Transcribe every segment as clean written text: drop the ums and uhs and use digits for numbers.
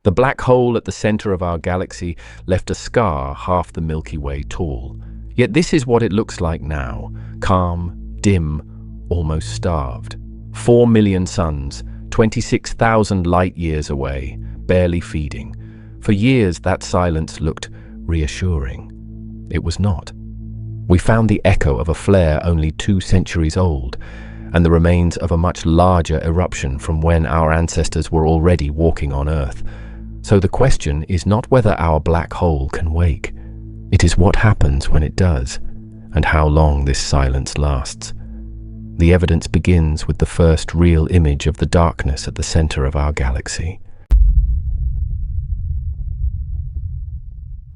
The black hole at the center of our galaxy left a scar half the Milky Way tall. Yet this is what it looks like now: calm, dim, almost starved. 4 million suns, 26,000 light years away, barely feeding. For years that silence looked reassuring. It was not. We found the echo of a flare only 2 centuries old, and the remains of a much larger eruption from when our ancestors were already walking on Earth. So the question is not whether our black hole can wake. It is what happens when it does, and how long this silence lasts. The evidence begins with the first real image of the darkness at the center of our galaxy.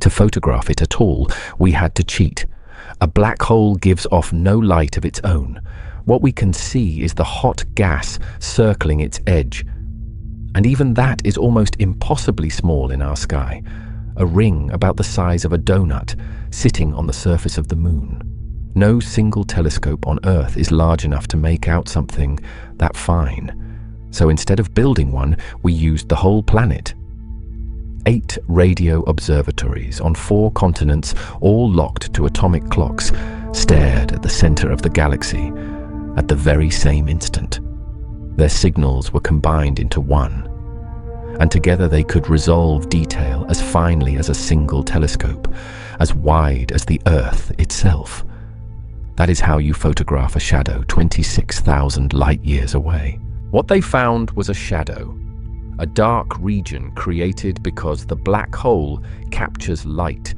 To photograph it at all, we had to cheat. A black hole gives off no light of its own. What we can see is the hot gas circling its edge. And even that is almost impossibly small in our sky. A ring about the size of a donut sitting on the surface of the moon. No single telescope on Earth is large enough to make out something that fine. So instead of building one, we used the whole planet. 8 radio observatories on 4 continents, all locked to atomic clocks, stared at the center of the galaxy at the very same instant. Their signals were combined into one, and together they could resolve detail as finely as a single telescope, as wide as the Earth itself. That is how you photograph a shadow 26,000 light years away. What they found was a shadow, a dark region created because the black hole captures light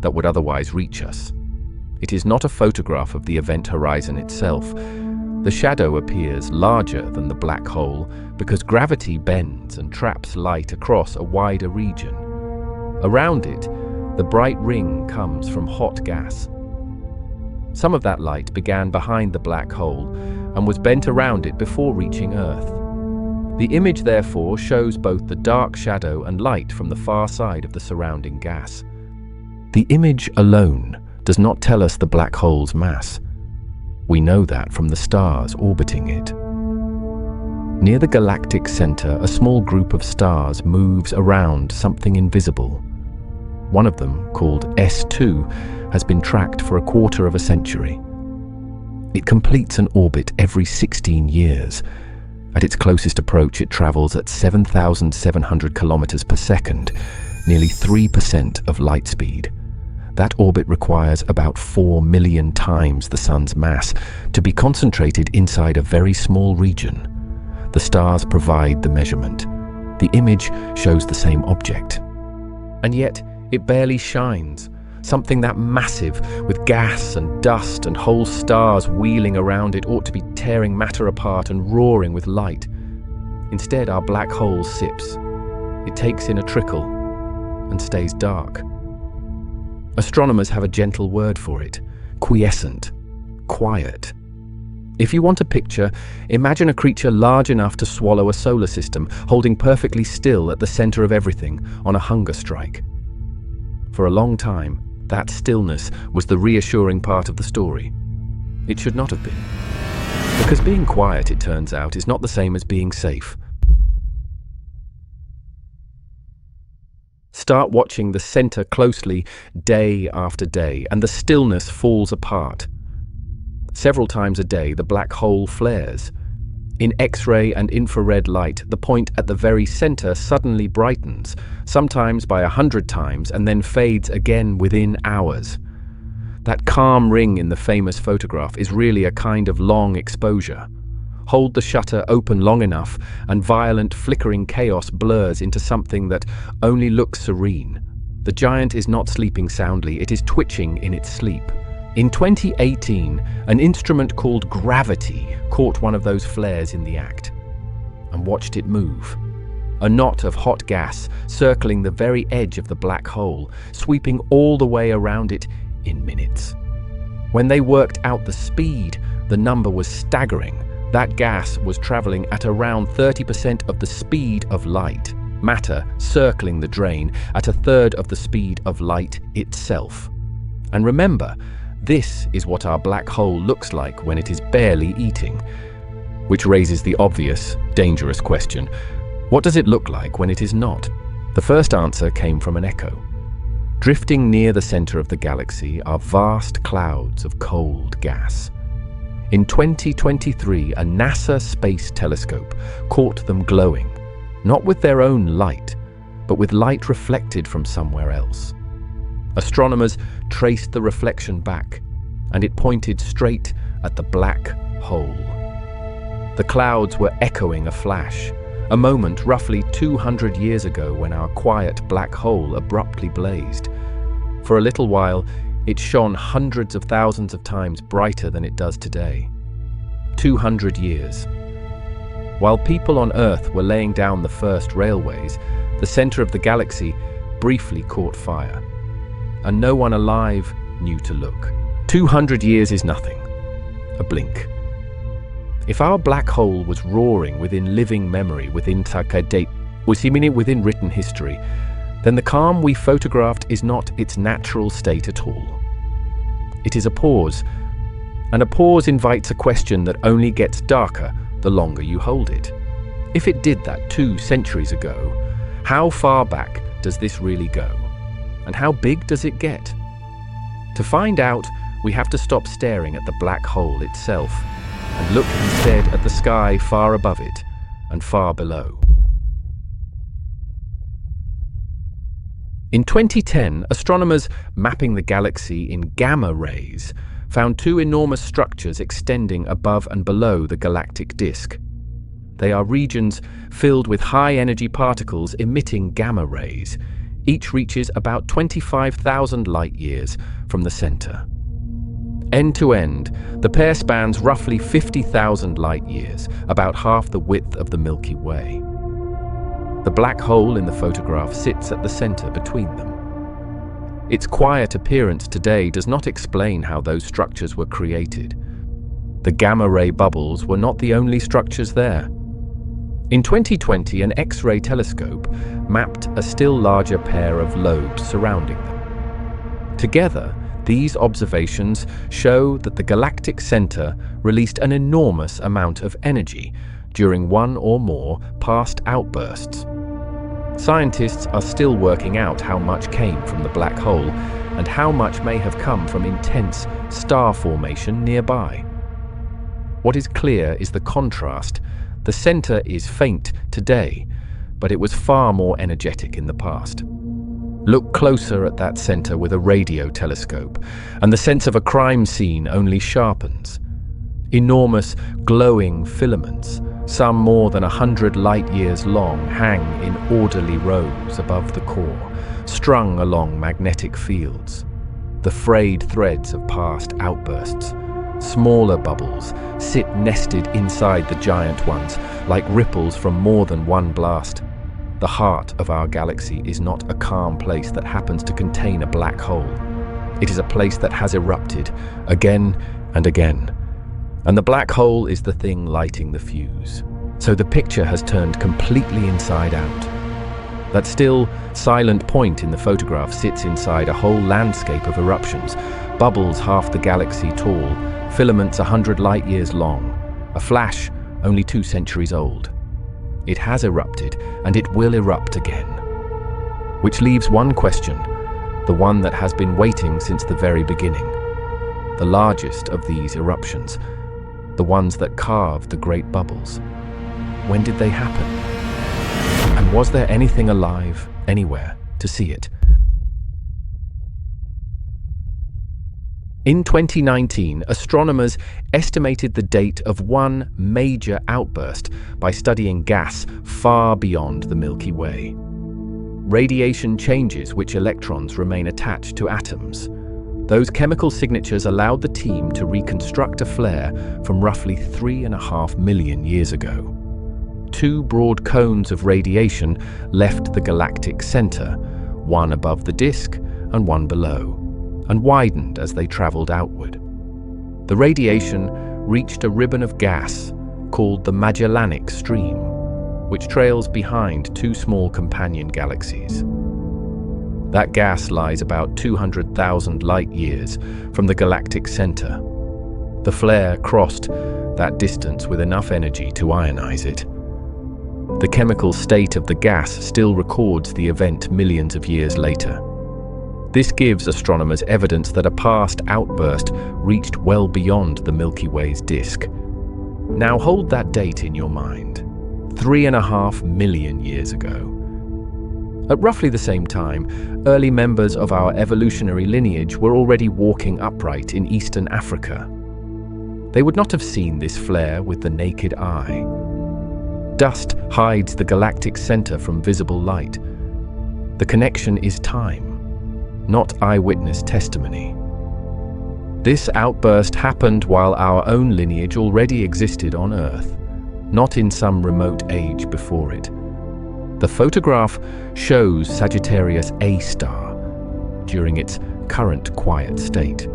that would otherwise reach us. It is not a photograph of the event horizon itself. The shadow appears larger than the black hole because gravity bends and traps light across a wider region. Around it, the bright ring comes from hot gas. Some of that light began behind the black hole and was bent around it before reaching Earth. The image, therefore, shows both the dark shadow and light from the far side of the surrounding gas. The image alone does not tell us the black hole's mass. We know that from the stars orbiting it. Near the galactic center, a small group of stars moves around something invisible. One of them, called S2, has been tracked for a quarter of a century. It completes an orbit every 16 years. At its closest approach, it travels at 7,700 kilometers per second, nearly 3% of light speed. That orbit requires about 4 million times the sun's mass to be concentrated inside a very small region. The stars provide the measurement. The image shows the same object. And yet, it barely shines. Something that massive, with gas and dust and whole stars wheeling around it, ought to be tearing matter apart and roaring with light. Instead, our black hole sips. It takes in a trickle and stays dark. Astronomers have a gentle word for it: quiescent, quiet. If you want a picture, imagine a creature large enough to swallow a solar system, holding perfectly still at the center of everything on a hunger strike. For a long time, that stillness was the reassuring part of the story. It should not have been. Because being quiet, it turns out, is not the same as being safe. Start watching the center closely day after day, and the stillness falls apart. Several times a day, the black hole flares. In X-ray and infrared light, the point at the very center suddenly brightens, sometimes by 100 times, and then fades again within hours. That calm ring in the famous photograph is really a kind of long exposure. Hold the shutter open long enough, and violent flickering chaos blurs into something that only looks serene. The giant is not sleeping soundly, it is twitching in its sleep. In 2018, an instrument called gravity caught one of those flares in the act and watched it move. A knot of hot gas circling the very edge of the black hole, sweeping all the way around it in minutes. When they worked out the speed, the number was staggering. That gas was traveling at around 30% of the speed of light, matter circling the drain at a third of the speed of light itself. And remember, this is what our black hole looks like when it is barely eating. Which raises the obvious, dangerous question: what does it look like when it is not? The first answer came from an echo. Drifting near the center of the galaxy are vast clouds of cold gas. In 2023, a NASA space telescope caught them glowing, not with their own light, but with light reflected from somewhere else. Astronomers traced the reflection back, and it pointed straight at the black hole. The clouds were echoing a flash, a moment roughly 200 years ago when our quiet black hole abruptly blazed. For a little while, it shone hundreds of thousands of times brighter than it does today. 200 years. While people on Earth were laying down the first railways, the center of the galaxy briefly caught fire, and no one alive knew to look. 200 years is nothing. A blink. If our black hole was roaring within living memory, within within written history, then the calm we photographed is not its natural state at all. It is a pause, and a pause invites a question that only gets darker the longer you hold it. If it did that 2 centuries ago, how far back does this really go? And how big does it get? To find out, we have to stop staring at the black hole itself and look instead at the sky far above it and far below. In 2010, astronomers mapping the galaxy in gamma rays found 2 enormous structures extending above and below the galactic disk. They are regions filled with high-energy particles emitting gamma rays. Each reaches about 25,000 light-years from the center. End to end, the pair spans roughly 50,000 light-years, about half the width of the Milky Way. The black hole in the photograph sits at the center between them. Its quiet appearance today does not explain how those structures were created. The gamma-ray bubbles were not the only structures there. In 2020, an X-ray telescope mapped a still larger pair of lobes surrounding them. Together, these observations show that the galactic center released an enormous amount of energy during one or more past outbursts. Scientists are still working out how much came from the black hole and how much may have come from intense star formation nearby. What is clear is the contrast. The center is faint today, but it was far more energetic in the past. Look closer at that center with a radio telescope, and the sense of a crime scene only sharpens. Enormous, glowing filaments, some more than 100 light-years long, hang in orderly rows above the core, strung along magnetic fields. The frayed threads of past outbursts. Smaller bubbles sit nested inside the giant ones, like ripples from more than one blast. The heart of our galaxy is not a calm place that happens to contain a black hole. It is a place that has erupted again and again. And the black hole is the thing lighting the fuse. So the picture has turned completely inside out. That still, silent point in the photograph sits inside a whole landscape of eruptions, bubbles half the galaxy tall, filaments 100 light-years long, a flash only 2 centuries old. It has erupted, and it will erupt again. Which leaves one question, the one that has been waiting since the very beginning. The largest of these eruptions, the ones that carved the great bubbles. When did they happen? And was there anything alive anywhere to see it? In 2019, astronomers estimated the date of one major outburst by studying gas far beyond the Milky Way. Radiation changes which electrons remain attached to atoms. Those chemical signatures allowed the team to reconstruct a flare from roughly 3.5 million years ago. 2 broad cones of radiation left the galactic center, one above the disk and one below, and widened as they traveled outward. The radiation reached a ribbon of gas called the Magellanic Stream, which trails behind 2 small companion galaxies. That gas lies about 200,000 light-years from the galactic center. The flare crossed that distance with enough energy to ionize it. The chemical state of the gas still records the event millions of years later. This gives astronomers evidence that a past outburst reached well beyond the Milky Way's disk. Now hold that date in your mind. 3.5 million years ago. At roughly the same time, early members of our evolutionary lineage were already walking upright in eastern Africa. They would not have seen this flare with the naked eye. Dust hides the galactic center from visible light. The connection is time, not eyewitness testimony. This outburst happened while our own lineage already existed on Earth, not in some remote age before it. The photograph shows Sagittarius A star during its current quiet state.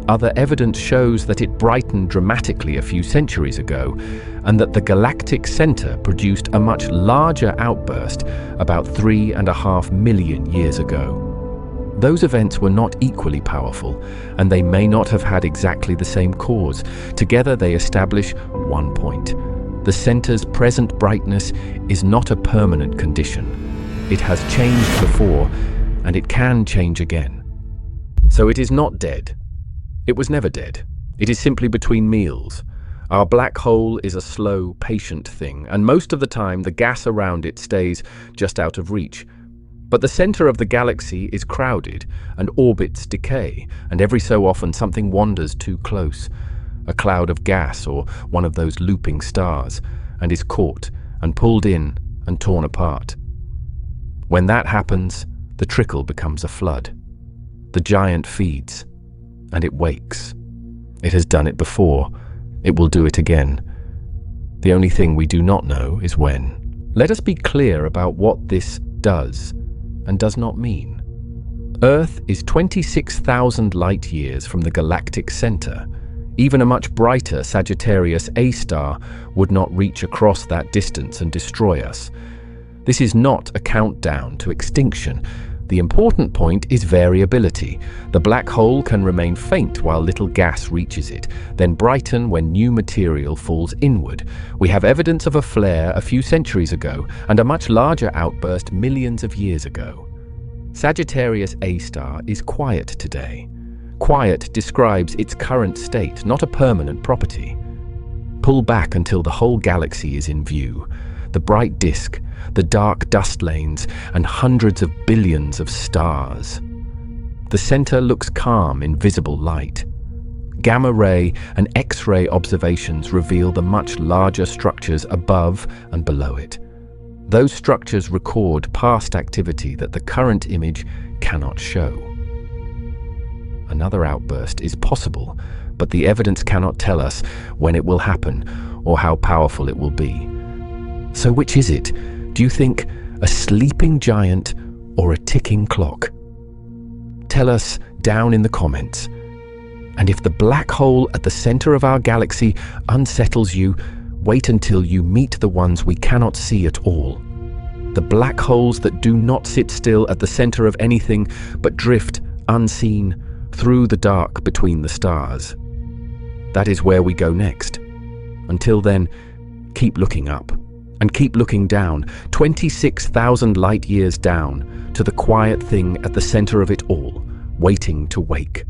Other evidence shows that it brightened dramatically a few centuries ago, and that the galactic center produced a much larger outburst about 3.5 million years ago. Those events were not equally powerful, and they may not have had exactly the same cause. Together they establish one point. The center's present brightness is not a permanent condition. It has changed before, and it can change again. So it is not dead. It was never dead. It is simply between meals. Our black hole is a slow, patient thing, and most of the time the gas around it stays just out of reach. But the center of the galaxy is crowded, and orbits decay, and every so often something wanders too close. A cloud of gas or one of those looping stars, and is caught and pulled in and torn apart. When that happens, the trickle becomes a flood. The giant feeds, and it wakes. It has done it before. It will do it again. The only thing we do not know is when. Let us be clear about what this does and does not mean. Earth is 26,000 light years from the galactic center. Even a much brighter Sagittarius A star would not reach across that distance and destroy us. This is not a countdown to extinction. The important point is variability. The black hole can remain faint while little gas reaches it, then brighten when new material falls inward. We have evidence of a flare a few centuries ago and a much larger outburst millions of years ago. Sagittarius A star is quiet today. Quiet describes its current state, not a permanent property. Pull back until the whole galaxy is in view. The bright disk, the dark dust lanes, and hundreds of billions of stars. The center looks calm in visible light. Gamma-ray and X-ray observations reveal the much larger structures above and below it. Those structures record past activity that the current image cannot show. Another outburst is possible, but the evidence cannot tell us when it will happen or how powerful it will be. So which is it? Do you think a sleeping giant or a ticking clock? Tell us down in the comments. And if the black hole at the center of our galaxy unsettles you, wait until you meet the ones we cannot see at all. The black holes that do not sit still at the center of anything, but drift unseen through the dark between the stars. That is where we go next. Until then, keep looking up and keep looking down, 26,000 light years down, to the quiet thing at the center of it all, waiting to wake.